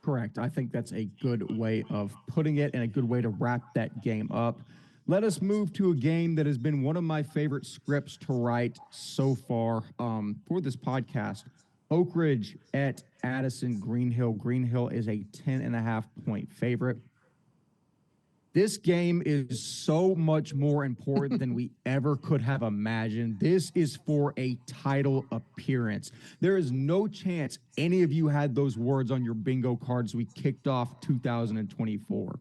Correct. I think that's a good way of putting it and a good way to wrap that game up. Let us move to a game that has been one of my favorite scripts to write so far for this podcast. Oakridge at Addison Greenhill. Greenhill is a 10.5-point favorite. This game is so much more important than we ever could have imagined. This is for a title appearance. There is no chance any of you had those words on your bingo cards we kicked off 2024.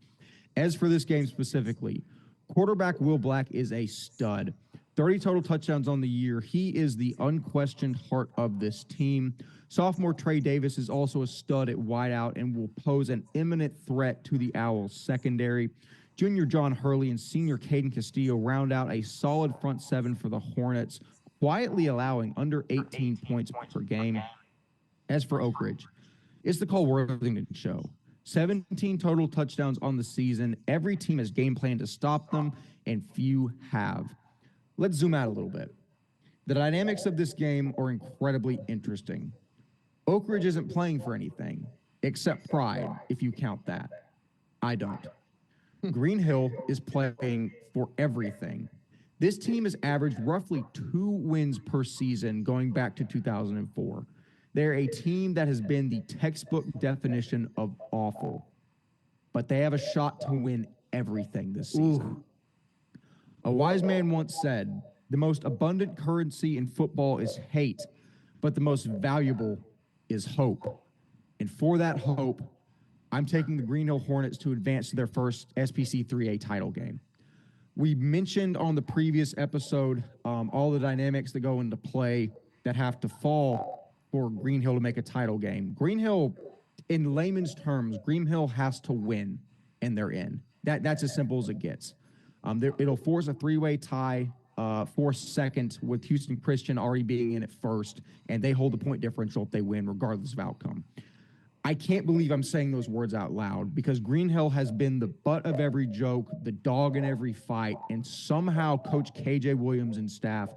As for this game specifically, quarterback Will Black is a stud. 30 total touchdowns on the year. He is the unquestioned heart of this team. Sophomore Trey Davis is also a stud at wideout and will pose an imminent threat to the Owls secondary. Junior John Hurley and senior Caden Castillo round out a solid front seven for the Hornets, quietly allowing under 18 points per game. As for Oakridge, it's the Cole Worthington show. 17 total touchdowns on the season. Every team has game plan to stop them, and few have. Let's zoom out a little bit. The dynamics of this game are incredibly interesting. Oakridge isn't playing for anything, except pride, if you count that. I don't. Greenhill is playing for everything. This team has averaged roughly 2 wins per season going back to 2004. They're a team that has been the textbook definition of awful, but they have a shot to win everything this season. A wise man once said, the most abundant currency in football is hate, but the most valuable is hope. And for that hope, I'm taking the Greenhill Hornets to advance to their first SPC 3A title game. We mentioned on the previous episode all the dynamics that go into play that have to fall for Greenhill to make a title game. Greenhill, in layman's terms, Greenhill has to win, and they're in. That's as simple as it gets. It'll force a 3-way tie, force second, with Houston Christian already being in at first, and they hold the point differential if they win, regardless of outcome. I can't believe I'm saying those words out loud because Greenhill has been the butt of every joke, the dog in every fight, and somehow Coach KJ Williams and staff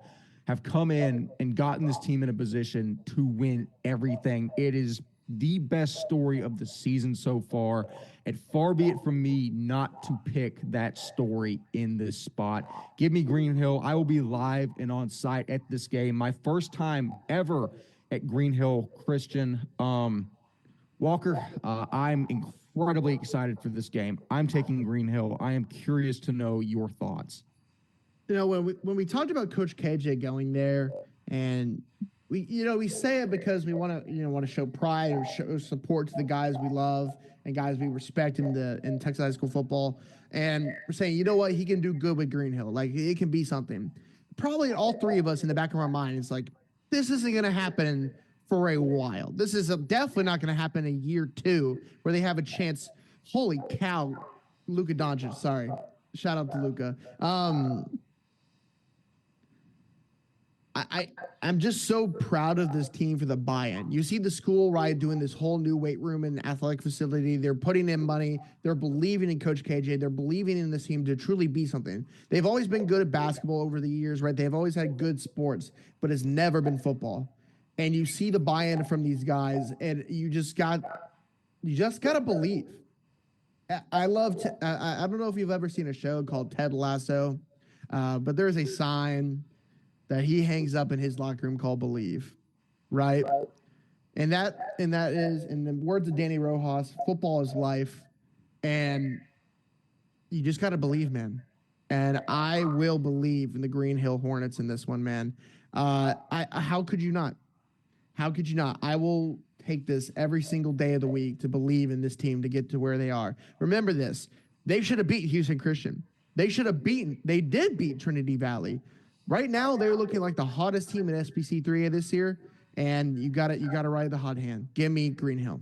have come in and gotten this team in a position to win everything. It is the best story of the season so far, and far be it from me not to pick that story in this spot. Give me Greenhill. I will be live and on site at this game. My first time ever at Greenhill Christian. Walker, I'm incredibly excited for this game. I'm taking Greenhill. I am curious to know your thoughts. You know, when we talked about Coach KJ going there, and we say it because we want to show pride or show support to the guys we love and guys we respect in Texas high school football, and we're saying, you know what, he can do good with Greenhill. Like, it can be something. Probably all three of us in the back of our mind is like, this isn't going to happen for a while. This is definitely not going to happen in year 2 where they have a chance. Holy cow, Luka Doncic. Sorry, shout out to Luka. I'm just so proud of this team for the buy-in. You see the school, right, doing this whole new weight room and athletic facility. They're putting in money. They're believing in Coach KJ. They're believing in this team to truly be something. They've always been good at basketball over the years, right? They've always had good sports, but it's never been football. And you see the buy-in from these guys, and you just got to believe. I don't know if you've ever seen a show called Ted Lasso, but there's a sign that he hangs up in his locker room called Believe, right? And that is, in the words of Danny Rojas, football is life, and you just got to believe, man. And I will believe in the Greenhill Hornets in this one, man. How could you not? How could you not? I will take this every single day of the week to believe in this team to get to where they are. Remember this. They should have beat Houston Christian. They did beat Trinity Valley. Right now, they're looking like the hottest team in SPC 3A this year, and you got to ride the hot hand. Give me Greenhill.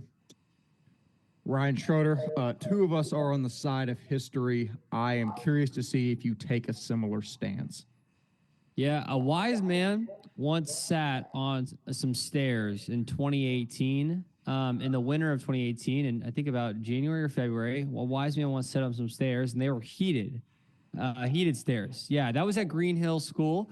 Ryan Schroeder, 2 of us are on the side of history. I am curious to see if you take a similar stance. Yeah, a wise man once sat on some stairs in 2018, in the winter of 2018, and I think about January or February. A wise man once sat on some stairs, and they were heated stairs. Yeah, that was at Greenhill School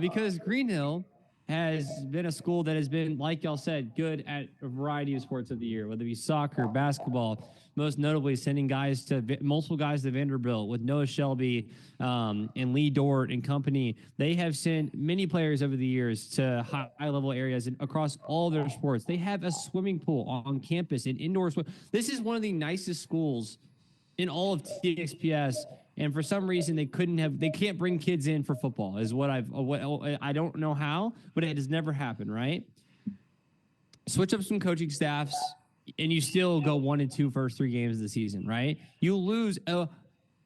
because Greenhill has been a school that has been, like y'all said, good at a variety of sports of the year, whether it be soccer, basketball, most notably sending multiple guys to Vanderbilt with Noah Shelby and Lee Dort and company. They have sent many players over the years to high level areas and across all their sports. They have a swimming pool on campus, an indoor swim. This is one of the nicest schools in all of TXPS, and for some reason they can't bring kids in for football is what I don't know how, but it has never happened, right? Switch up some coaching staffs and you still go 1-2 first 3 games of the season, right? You lose a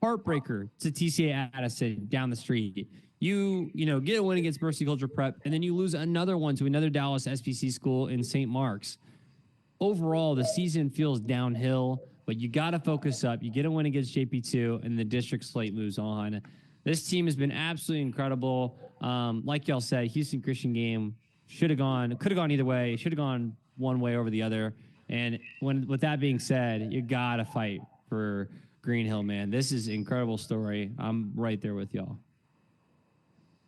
heartbreaker to TCA Addison down the street. You get a win against Mercy Culture Prep, and then you lose another one to another Dallas SPC school in St. Mark's. Overall, the season feels downhill, but you got to focus up. You get a win against JP2, and the district slate moves on. This team has been absolutely incredible. Like y'all said, Houston Christian game could have gone either way. Should have gone one way over the other. And with that being said, you got to fight for Greenhill, man. This is an incredible story. I'm right there with y'all.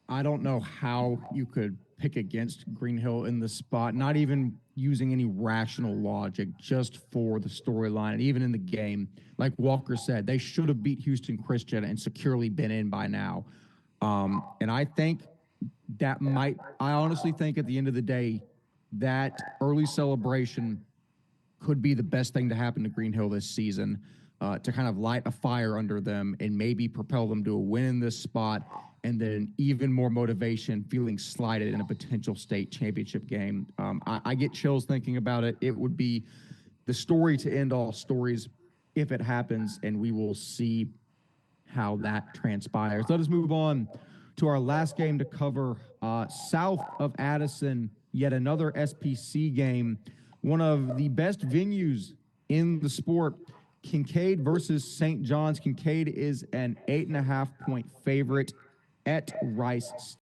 I don't know how you could pick against Greenhill in this spot, not even using any rational logic, just for the storyline. And even in the game, like Walker said, they should have beat Houston Christian and securely been in by now. And I think I honestly think at the end of the day, that early celebration could be the best thing to happen to Greenhill this season, to kind of light a fire under them and maybe propel them to a win in this spot. And then even more motivation, feeling slighted in a potential state championship game. I get chills thinking about it. It would be the story to end all stories if it happens, and we will see how that transpires. Let us move on to our last game to cover. South of Addison, yet another SPC game, one of the best venues in the sport. Kincaid versus St. John's. Kincaid is an 8.5-point favorite at Rice